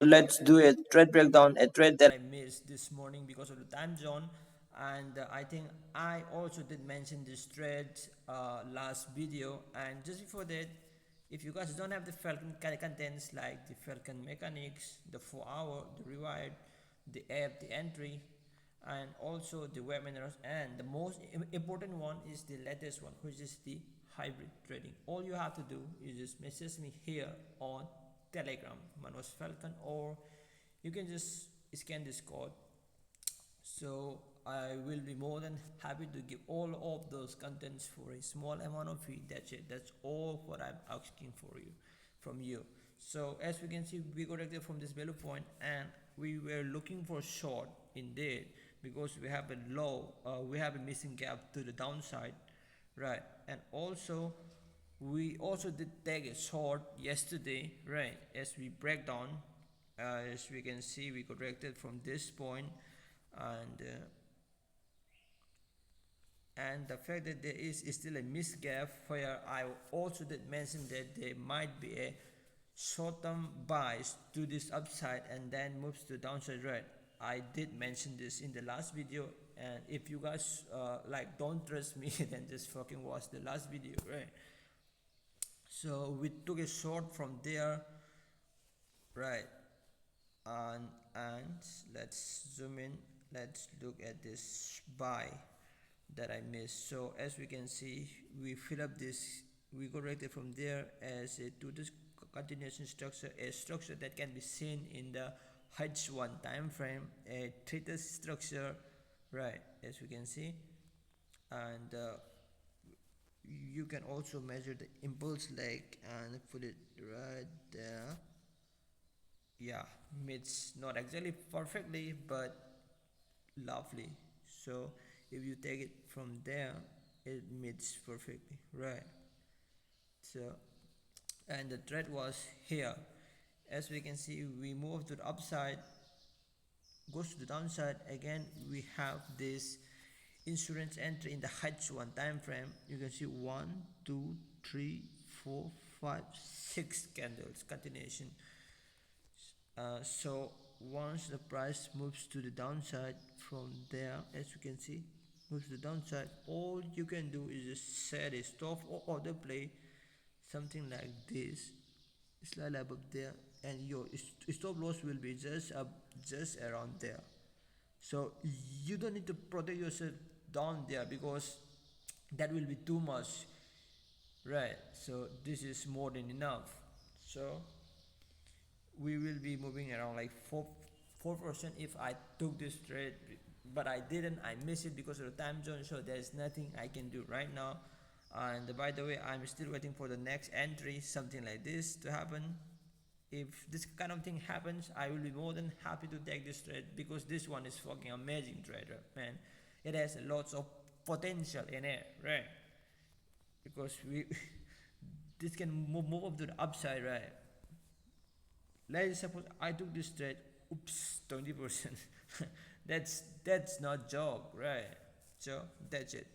let's do a trade breakdown, a trade that I missed this morning because of the time zone. And I think I also did mention this trade last video. And just before that, if you guys don't have the Falcon contents like the Falcon mechanics, the 4 hour, the reward, the app, the entry, and also the webinars, and the most important one is the latest one, which is the hybrid trading. All you have to do is just message me here on Telegram, Manos Falcon, or you can just scan this code. So I will be more than happy to give all of those contents for a small amount of fee. That's it. That's all what I'm asking for you, from you. So as we can see, we got active from this value point, and we were looking for short in there because we have a low, we have a missing gap to the downside, right? And also we also did take a short yesterday, right? As we break down, as we can see, we corrected from this point, and the fact that there is still a missed gap where I also did mention that there might be a short-term bias to this upside and then moves to downside, right? I did mention this in the last video, and if you guys like don't trust me then just fucking watch the last video, right? So we took a short from there, right? And let's zoom in, let's look at this buy that I missed. So as we can see, we fill up this, we corrected from there as a to this continuation structure, a structure that can be seen in the H1 time frame, a theta structure, right? As we can see, and you can also measure the impulse leg and put it right there. Yeah, meets not exactly perfectly, but lovely. So if you take it from there, it meets perfectly, right? So, and the thread was here. As we can see, we move to the upside, goes to the downside. Again, we have this insurance entry in the H1 time frame. You can see 1, 2, 3, 4, 5, 6 candles continuation. So once the price moves to the downside from there, as you can see, moves to the downside, all you can do is just set a stop or order play, something like this, slightly above there, and your stop loss will be just up, just around there. So you don't need to protect yourself down there because that will be too much, right? So this is more than enough. So we will be moving around like 4% if I took this trade, but I didn't. I missed it because of the time zone, so there's nothing I can do right now. And by the way, I'm still waiting for the next entry, something like this to happen. If this kind of thing happens, I will be more than happy to take this trade because this one is fucking amazing trader, man. It has lots of potential in it, right? Because we this can move up to the upside, right? Let's suppose I took this trade, oops, 20%. That's not joke, right? So that's it.